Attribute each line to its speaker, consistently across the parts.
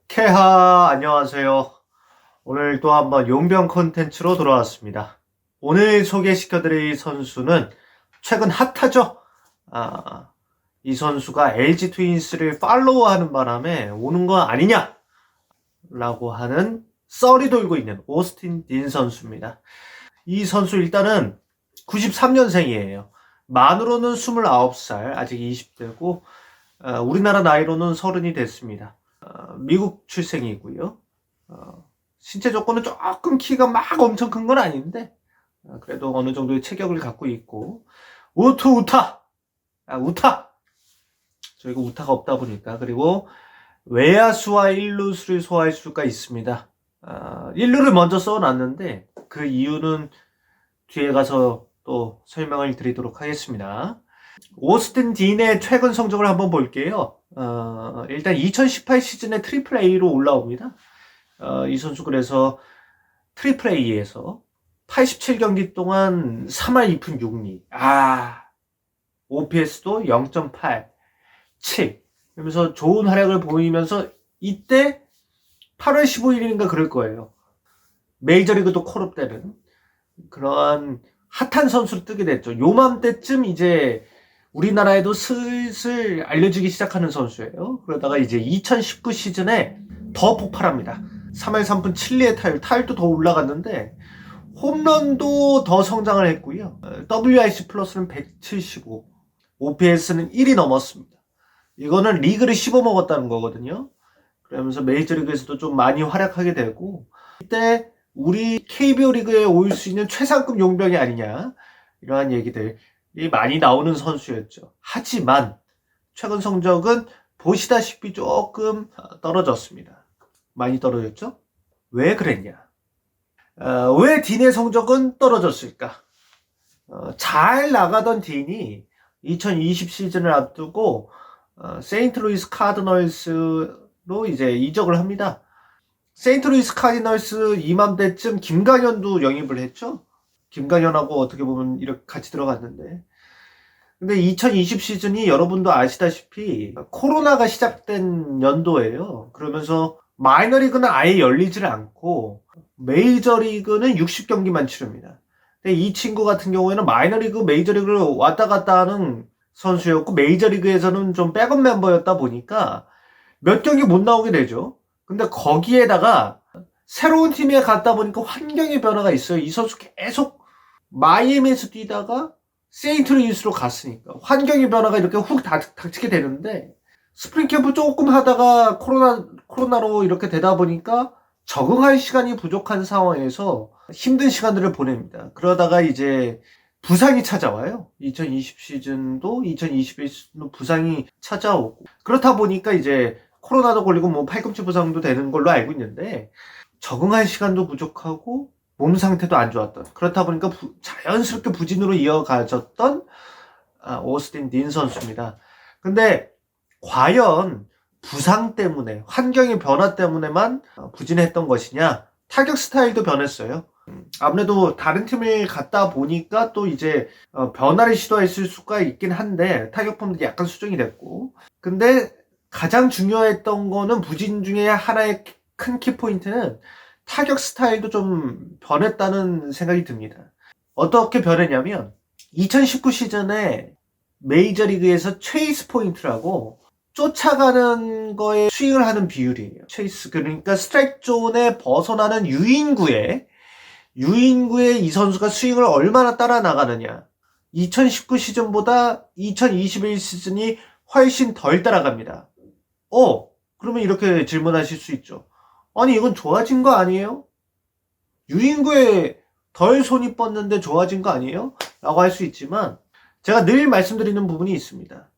Speaker 1: 캐하 안녕하세요. 오늘 또 한번 용병 콘텐츠로 돌아왔습니다. 오늘 소개시켜드릴 선수는 최근 핫하죠? 이 선수가 LG 트윈스를 팔로우하는 바람에 오는 거 아니냐? 라고 하는 썰이 돌고 있는 오스틴 딘 선수입니다. 이 선수 일단은 93년생이에요. 만으로는 29살, 아직 20대고 우리나라 나이로는 30이 됐습니다. 미국 출생이고요. 신체 조건은 조금 키가 막 엄청 큰 건 아닌데 그래도 어느 정도의 체격을 갖고 있고 우타 저희가 우타가 없다 보니까. 그리고 외야수와 1루수를 소화할 수가 있습니다. 1루를 먼저 써놨는데 그 이유는 뒤에 가서 또 설명을 드리도록 하겠습니다. 오스틴 딘의 최근 성적을 한번 볼게요. 일단 2018 시즌에 트리플 A로 올라옵니다. 이 선수 그래서 트리플 A에서 87경기 동안 3할 2푼 6리. OPS도 0.87. 그러면서 좋은 활약을 보이면서 이때 8월 15일인가 그럴 거예요. 메이저리그도 콜업되는 그러한 핫한 선수로 뜨게 됐죠. 요맘때쯤 이제 우리나라에도 슬슬 알려지기 시작하는 선수예요. 그러다가 이제 2019 시즌에 더 폭발합니다. 3할 3푼 7리의 타율도 더 올라갔는데 홈런도 더 성장을 했고요. WRC 플러스는 175, OPS는 1이 넘었습니다. 이거는 리그를 씹어먹었다는 거거든요. 그러면서 메이저리그에서도 좀 많이 활약하게 되고 이때 우리 KBO 리그에 올 수 있는 최상급 용병이 아니냐 이러한 얘기들이 많이 나오는 선수였죠. 하지만 최근 성적은 보시다시피 조금 떨어졌습니다. 많이 떨어졌죠? 왜 그랬냐? 왜 딘의 성적은 떨어졌을까? 잘 나가던 딘이 2020 시즌을 앞두고 세인트루이스 카디널스로 이제 이적을 합니다. 세인트루이스 카디널스 이맘때쯤 김강현도 영입을 했죠. 김강현하고 어떻게 보면 이렇게 같이 들어갔는데, 근데 2020 시즌이 여러분도 아시다시피 코로나가 시작된 연도예요. 그러면서 마이너리그는 아예 열리질 않고 메이저리그는 60경기만 치릅니다. 근데 이 친구 같은 경우에는 마이너리그, 메이저리그를 왔다 갔다 하는 선수였고 메이저리그에서는 좀 백업 멤버였다 보니까 몇 경기 못 나오게 되죠. 근데 거기에다가 새로운 팀에 갔다 보니까 환경의 변화가 있어요. 이 선수 계속 마이애미에서 뛰다가 세인트루이스로 갔으니까 환경의 변화가 이렇게 훅 닥치게 되는데, 스프링 캠프 조금 하다가 코로나로 이렇게 되다 보니까 적응할 시간이 부족한 상황에서 힘든 시간들을 보냅니다. 그러다가 이제 부상이 찾아와요. 2020 시즌도 2021 시즌도 부상이 찾아오고, 그렇다 보니까 이제 코로나도 걸리고 뭐 팔꿈치 부상도 되는 걸로 알고 있는데 적응할 시간도 부족하고 몸 상태도 안 좋았던, 그렇다 보니까 자연스럽게 부진으로 이어가졌던 오스틴 딘 선수입니다. 근데 과연 부상 때문에, 환경의 변화 때문에만 부진했던 것이냐? 타격 스타일도 변했어요. 아무래도 다른 팀을 갔다 보니까 또 이제 변화를 시도했을 수가 있긴 한데 타격폼도 약간 수정이 됐고, 근데 가장 중요했던 거는 부진 중에 하나의 큰 키포인트는 타격 스타일도 좀 변했다는 생각이 듭니다. 어떻게 변했냐면 2019 시즌에 메이저리그에서 체이스 포인트라고 쫓아가는 거에 스윙을 하는 비율이에요. 체이스, 그러니까 스트라이크 존에 벗어나는 유인구에 이 선수가 스윙을 얼마나 따라 나가느냐. 2019 시즌보다 2021 시즌이 훨씬 덜 따라갑니다. 그러면 이렇게 질문하실 수 있죠. 아니, 이건 좋아진 거 아니에요? 유인구에 덜 손이 뻗는데 좋아진 거 아니에요? 라고 할 수 있지만, 제가 늘 말씀드리는 부분이 있습니다.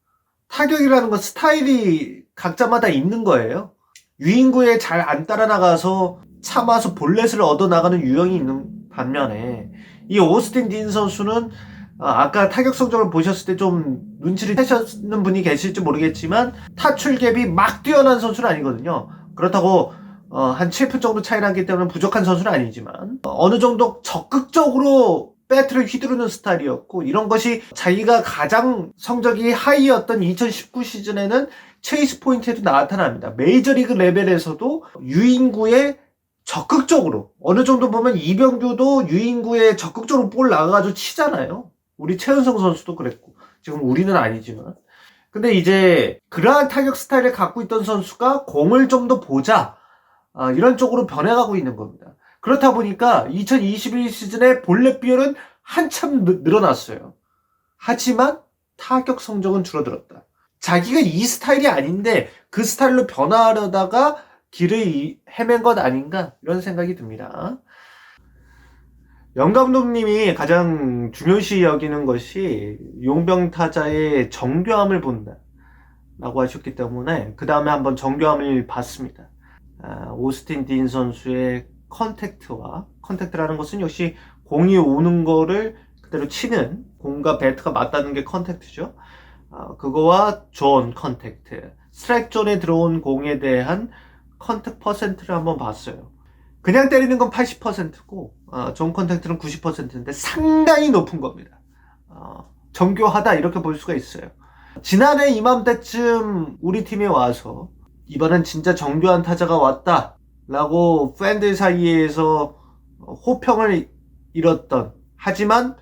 Speaker 1: 타격이라는 건 스타일이 각자마다 있는 거예요. 유인구에 잘 안 따라 나가서 참아서 볼넷을 얻어나가는 유형이 있는 반면에, 이 오스틴 딘 선수는 아까 타격 성적을 보셨을 때 좀 눈치를 채셨는 분이 계실지 모르겠지만 타출갭이 막 뛰어난 선수는 아니거든요. 그렇다고 한 7푼 정도 차이 나기 때문에 부족한 선수는 아니지만 어느 정도 적극적으로 배트를 휘두르는 스타일이었고, 이런 것이 자기가 가장 성적이 하이였던 2019 시즌에는 체이스 포인트에도 나타납니다. 메이저리그 레벨에서도 유인구에 적극적으로, 어느 정도 보면 이병규도 유인구에 적극적으로 볼 나가가지고 치잖아요. 우리 최은성 선수도 그랬고, 지금 우리는 아니지만. 근데 이제 그러한 타격 스타일을 갖고 있던 선수가 공을 좀 더 보자, 이런 쪽으로 변해가고 있는 겁니다. 그렇다 보니까 2021 시즌에 볼넷 비율은 한참 늘어났어요. 하지만 타격 성적은 줄어들었다. 자기가 이 스타일이 아닌데 그 스타일로 변화하려다가 길을 헤맨 것 아닌가, 이런 생각이 듭니다. 영 감독님이 가장 중요시 여기는 것이 용병 타자의 정교함을 본다 라고 하셨기 때문에 그 다음에 한번 정교함을 봤습니다. 오스틴 딘 선수의 컨택트라는 것은 역시 공이 오는 거를 그대로 치는, 공과 배트가 맞닿는 게 컨택트죠. 그거와 존 컨택트, 스트라이크 존에 들어온 공에 대한 컨택트 퍼센트를 한번 봤어요. 그냥 때리는 건 80%고 존 컨택트는 90%인데 상당히 높은 겁니다. 정교하다, 이렇게 볼 수가 있어요. 지난해 이맘때쯤 우리 팀에 와서 이번엔 진짜 정교한 타자가 왔다 라고 팬들 사이에서 호평을 잃었던, 하지만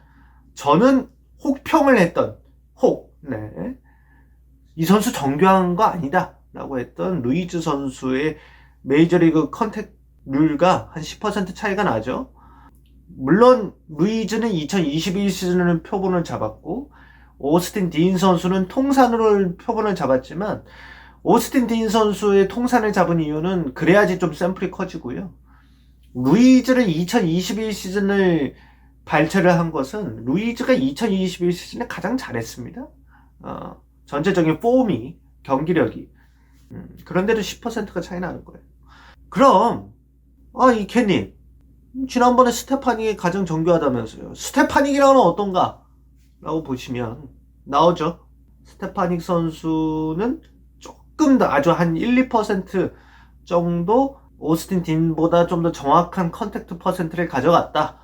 Speaker 1: 저는 혹평을 했던, 이 선수 정교한 거 아니다 라고 했던 루이즈 선수의 메이저리그 컨택률과 한 10% 차이가 나죠. 물론 루이즈는 2021 시즌을 표본을 잡았고 오스틴 딘 선수는 통산으로 표본을 잡았지만, 오스틴 딘 선수의 통산을 잡은 이유는 그래야지 좀 샘플이 커지고요. 루이즈를 2021 시즌을 발췌를 한 것은 루이즈가 2021 시즌에 가장 잘했습니다. 전체적인 폼이, 경기력이. 그런데도 10%가 차이 나는 거예요. 그럼 이케님, 지난번에 스테파닉이 가장 정교하다면서요. 스테파닉이랑은 어떤가? 라고 보시면 나오죠. 스테파닉 선수는 조금 더, 아주 한 1, 2% 정도 오스틴 딘보다 좀 더 정확한 컨택트 퍼센트를 가져갔다.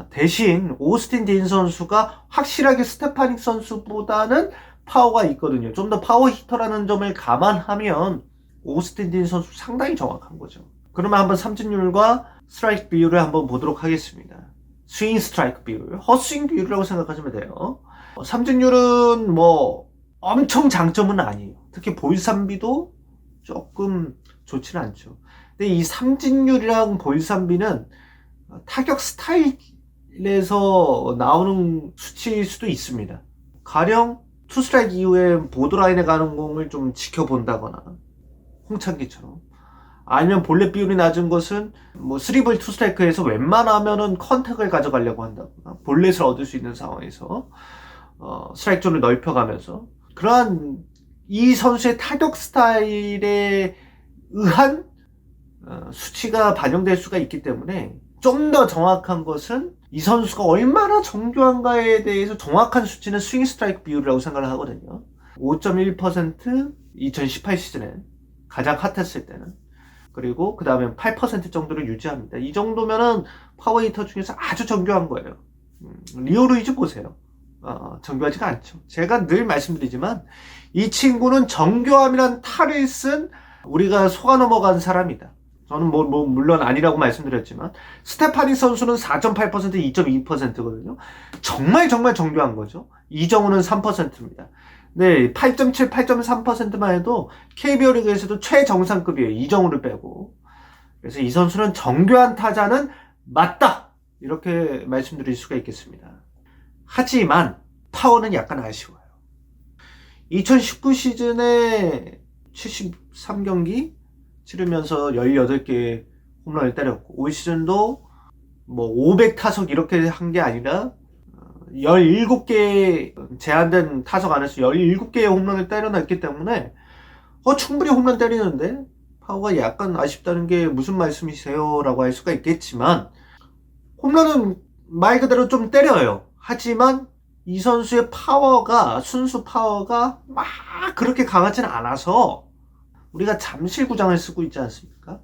Speaker 1: 대신 오스틴 딘 선수가 확실하게 스테파닉 선수보다는 파워가 있거든요. 좀 더 파워 히터라는 점을 감안하면 오스틴 딘 선수 상당히 정확한 거죠. 그러면 한번 삼진율과 스트라이크 비율을 한번 보도록 하겠습니다. 스윙 스트라이크 비율, 헛스윙 비율이라고 생각하시면 돼요. 삼진율은 뭐 엄청 장점은 아니에요. 특히 볼삼비도 조금 좋지는 않죠. 근데 이 삼진율이랑 볼삼비는 타격 스타일에서 나오는 수치일 수도 있습니다. 가령 투스트라이크 이후에 보드라인에 가는 공을 좀 지켜본다거나, 홍창기처럼. 아니면 볼넷 비율이 낮은 것은 뭐 3볼 2스트라이크에서 웬만하면은 컨택을 가져가려고 한다거나, 볼넷을 얻을 수 있는 상황에서 스트라이크 존을 넓혀가면서, 그러한 이 선수의 타격 스타일에 의한 수치가 반영될 수가 있기 때문에 좀 더 정확한 것은 이 선수가 얼마나 정교한가에 대해서 정확한 수치는 스윙 스트라이크 비율이라고 생각을 하거든요. 5.1% 2018 시즌에 가장 핫했을 때는, 그리고 그 다음에 8% 정도를 유지합니다. 이 정도면은 파워 히터 중에서 아주 정교한 거예요. 리오 루이즈 보세요. 정교하지가 않죠. 제가 늘 말씀드리지만 이 친구는 정교함이란 탈을 쓴, 우리가 속아 넘어간 사람이다. 저는 물론 아니라고 말씀드렸지만, 스테파닉 선수는 4.8%, 2.2%거든요. 정말 정교한 거죠. 이정우는 3%입니다. 네, 8.7, 8.3%만 해도 KBO 리그에서도 최정상급이에요. 이정우를 빼고. 그래서 이 선수는 정교한 타자는 맞다, 이렇게 말씀드릴 수가 있겠습니다. 하지만 파워는 약간 아쉬워요. 2019 시즌에 73경기 치르면서 18개의 홈런을 때렸고, 올 시즌도 뭐 500타석 이렇게 한 게 아니라 17개, 제한된 타석 안에서 17개의 홈런을 때려놨기 때문에 충분히 홈런 때리는데 파워가 약간 아쉽다는 게 무슨 말씀이세요? 라고 할 수가 있겠지만, 홈런은 말 그대로 좀 때려요. 하지만 이 선수의 파워가, 순수 파워가 막 그렇게 강하지는 않아서, 우리가 잠실 구장을 쓰고 있지 않습니까?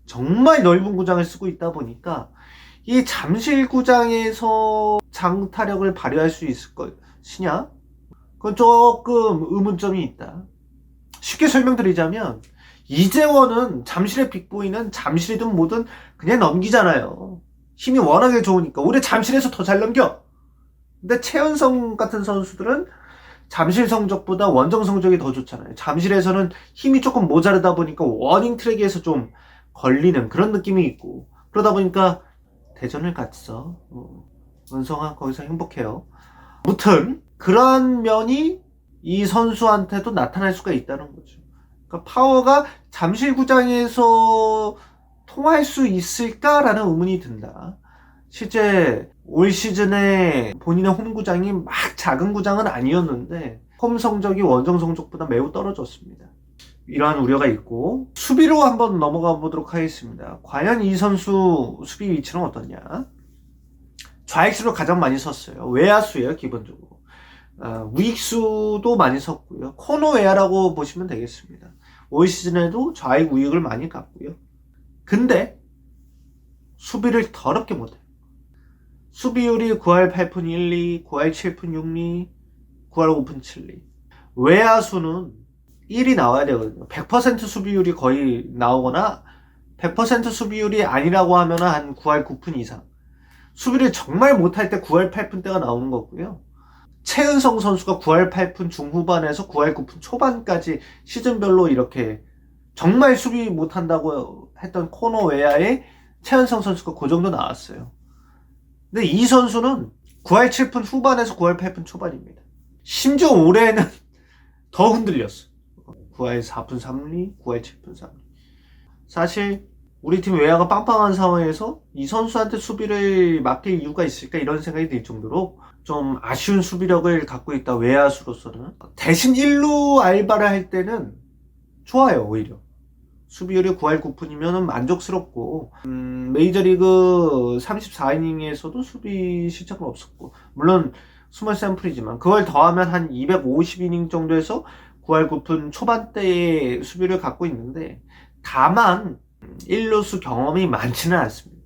Speaker 1: 정말 넓은 구장을 쓰고 있다 보니까 이 잠실 구장에서 장타력을 발휘할 수 있을 것이냐? 그건 조금 의문점이 있다. 쉽게 쉽게 설명드리자면 이재원은 잠실의 빅보이는 잠실이든 뭐든 그냥 넘기잖아요. 힘이 워낙에 좋으니까 올해 잠실에서 더 잘 넘겨. 근데 최은성 같은 선수들은 잠실 성적보다 원정 성적이 더 좋잖아요. 잠실에서는 힘이 조금 모자르다 보니까 워닝 트랙에서 좀 걸리는 그런 느낌이 있고, 그러다 보니까 대전을 갔어. 은성아 거기서 행복해요. 아무튼 그런 면이 이 선수한테도 나타날 수가 있다는 거죠. 그러니까 파워가 잠실구장에서 통할 수 있을까라는 의문이 든다. 실제 올 시즌에 본인의 홈구장이 막 작은 구장은 아니었는데 홈 성적이 원정 성적보다 매우 떨어졌습니다. 이러한 우려가 있고, 수비로 한번 넘어가 보도록 하겠습니다. 과연 이 선수 수비 위치는 어떠냐? 좌익수로 가장 많이 섰어요. 외야수예요, 기본적으로. 우익수도 많이 섰고요. 코너 외야라고 보시면 되겠습니다. 올 시즌에도 좌익 우익을 많이 갔고요. 근데 수비를 더럽게 못해요. 수비율이 9할 8푼 1리, 9할 7푼 6리, 9할 5푼 7리. 외야수는 1이 나와야 되거든요. 100% 수비율이 거의 나오거나 100% 수비율이 아니라고 하면 한 9할 9푼 이상. 수비를 정말 못할 때 9할 8푼 대가 나오는 거고요. 최은성 선수가 9할 8푼 중후반에서 9할 9푼 초반까지 시즌별로 이렇게 정말 수비 못한다고 했던 코너 외야에 최은성 선수가 그 정도 나왔어요. 근데 이 선수는 9할 7푼 후반에서 9할 8푼 초반입니다. 심지어 올해는 더 흔들렸어. 9할 4푼 3리, 9할 7푼 3리. 사실 우리 팀 외야가 빵빵한 상황에서 이 선수한테 수비를 맡길 이유가 있을까 이런 생각이 들 정도로 좀 아쉬운 수비력을 갖고 있다, 외야수로서는. 대신 1루 알바를 할 때는 좋아요. 오히려 수비율이 9할 9푼이면 만족스럽고, 메이저리그 34이닝에서도 수비 실책은 없었고, 물론 스몰 샘플이지만 그걸 더하면 한 250이닝 정도에서 9할 9푼 초반대의 수비를 갖고 있는데, 다만 1루수 경험이 많지는 않습니다.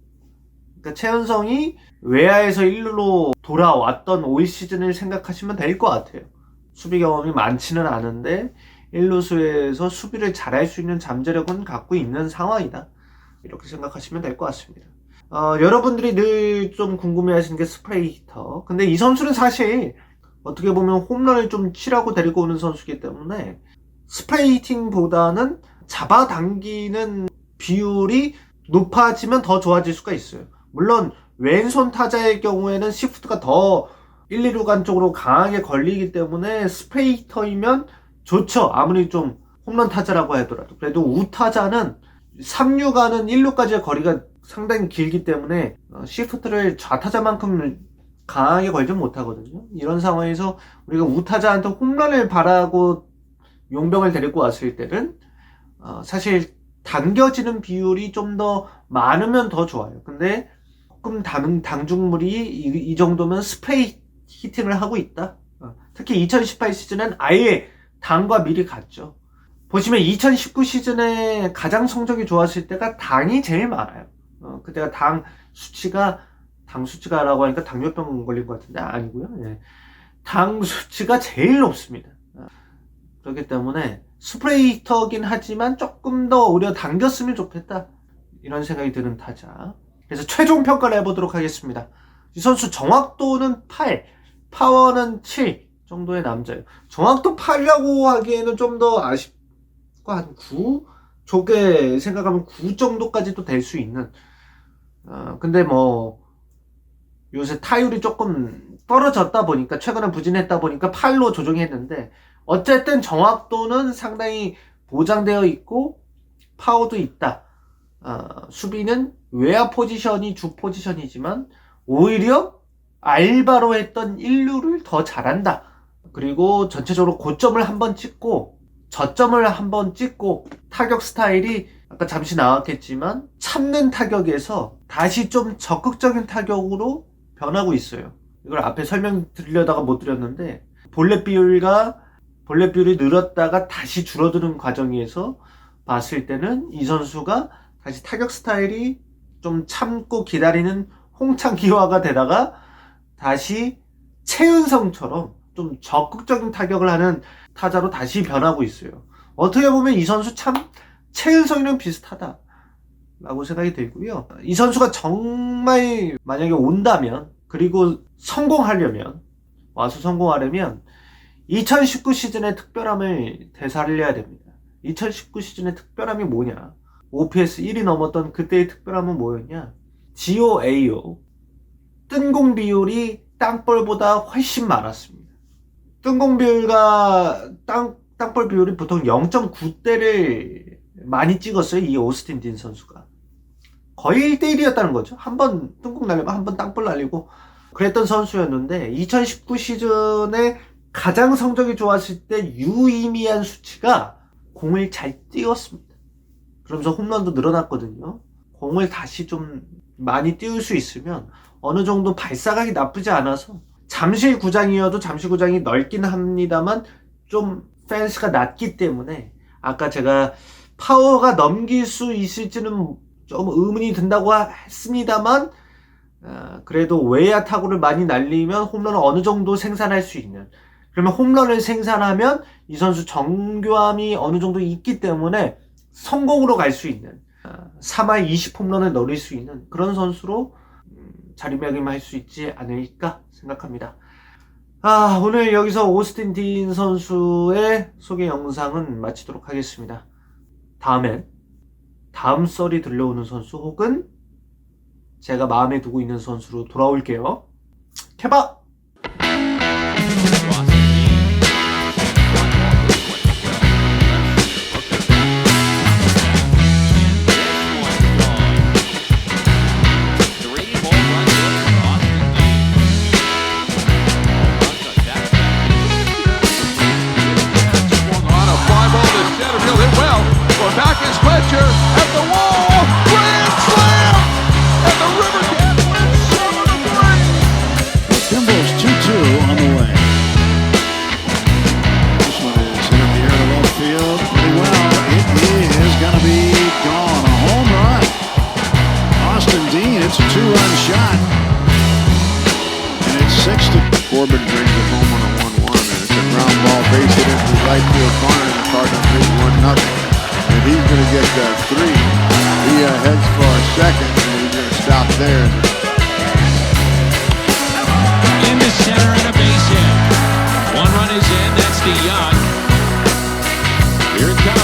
Speaker 1: 그러니까 최은성이 외야에서 1루로 돌아왔던 올 시즌을 생각하시면 될 것 같아요. 수비 경험이 많지는 않은데 1루수에서 수비를 잘할 수 있는 잠재력은 갖고 있는 상황이다. 이렇게 생각하시면 될 것 같습니다. 여러분들이 늘 좀 궁금해하시는 게 스프레이 히터. 근데 이 선수는 사실 어떻게 보면 홈런을 좀 치라고 데리고 오는 선수이기 때문에 스프레이 히팅보다는 잡아당기는 비율이 높아지면 더 좋아질 수가 있어요. 물론 왼손 타자의 경우에는 시프트가 더 1, 2루간 쪽으로 강하게 걸리기 때문에 스프레이 히터이면 좋죠. 아무리 좀 홈런 타자라고 하더라도. 그래도 우타자는 3루가는 1루까지의 거리가 상당히 길기 때문에 시프트를 좌타자만큼 강하게 걸지 못하거든요. 이런 상황에서 우리가 우타자한테 홈런을 바라고 용병을 데리고 왔을 때는 사실 당겨지는 비율이 좀 더 많으면 더 좋아요. 근데 조금 당중물이 이 정도면 스프레이 히팅을 하고 있다. 특히 2018 시즌은 아예 당과 밀이 같죠. 보시면 2019 시즌에 가장 성적이 좋았을 때가 당이 제일 많아요. 그때가 당 수치가라고 하니까 당뇨병 걸린 것 같은데 아니고요. 예. 당 수치가 제일 높습니다. 그렇기 때문에 스프레이 히터긴 하지만 조금 더 오히려 당겼으면 좋겠다, 이런 생각이 드는 타자. 그래서 최종 평가를 해보도록 하겠습니다. 이 선수 정확도는 8, 파워는 7 정도의 남자예요. 정확도 8이라고 하기에는 좀 더 아쉽고 한 9? 좋게 생각하면 9 정도까지도 될 수 있는. 근데 뭐 요새 타율이 조금 떨어졌다 보니까, 최근에 부진했다 보니까 8로 조정했는데, 어쨌든 정확도는 상당히 보장되어 있고 파워도 있다. 수비는 외야 포지션이 주 포지션이지만 오히려 알바로 했던 1루를 더 잘한다. 그리고 전체적으로 고점을 한번 찍고 저점을 한번 찍고, 타격 스타일이 아까 잠시 나왔겠지만 참는 타격에서 다시 좀 적극적인 타격으로 변하고 있어요. 이걸 앞에 설명드리려다가 못 드렸는데, 볼넷 비율이 늘었다가 다시 줄어드는 과정에서 봤을 때는 이 선수가 다시 타격 스타일이 좀 참고 기다리는 홍창기화가 되다가 다시 최은성처럼 좀 적극적인 타격을 하는 타자로 다시 변하고 있어요. 어떻게 보면 이 선수 참 최은성이랑 비슷하다 라고 생각이 들고요. 이 선수가 정말 만약에 온다면, 그리고 성공하려면, 와서 성공하려면 2019 시즌의 특별함을 되살려야 됩니다. 2019 시즌의 특별함이 뭐냐? OPS 1이 넘었던 그때의 특별함은 뭐였냐? GOAO, 뜬공 비율이 땅볼보다 훨씬 많았습니다. 뜬공 비율과 땅볼 비율이 보통 0.9대를 많이 찍었어요. 이 오스틴 딘 선수가. 거의 1대1이었다는 거죠. 한 번 뜬공 날리면 한 번 땅볼 날리고 그랬던 선수였는데, 2019 시즌에 가장 성적이 좋았을 때 유의미한 수치가 공을 잘 띄웠습니다. 그러면서 홈런도 늘어났거든요. 공을 다시 좀 많이 띄울 수 있으면 어느 정도 발사각이 나쁘지 않아서, 잠실 구장이어도 잠실 구장이 넓긴 합니다만 좀 펜스가 낮기 때문에 아까 제가 파워가 넘길 수 있을지는 좀 의문이 든다고 했습니다만, 그래도 외야 타구를 많이 날리면 홈런을 어느 정도 생산할 수 있는, 그러면 홈런을 생산하면 이 선수 정교함이 어느 정도 있기 때문에 성공으로 갈 수 있는, 3할 20홈런을 노릴 수 있는 그런 선수로 자리매김할 수 있지 않을까 생각합니다. 오늘 여기서 오스틴 딘 선수의 소개 영상은 마치도록 하겠습니다. 다음엔 다음 썰이 들려오는 선수 혹은 제가 마음에 두고 있는 선수로 돌아올게요. 캐바!
Speaker 2: Back is Fletcher at the wall, grand slam, and the River Cats win 7-3.
Speaker 3: Timberwolves 2-2 on the way. This one is hit in the air to left field pretty well. It is going to be gone. A home run. Austin Dean, it's a 2-run shot. And it's 6-2.
Speaker 2: Corbin brings it home on a 1-1, and it's a ground ball base hit into the right field corner, and the Cardinals lead 1-0. And he's going to get 3. He heads for a second, and he's going to stop there.
Speaker 4: Into center and a base hit. 1 run is in. That's the Young. Here it comes.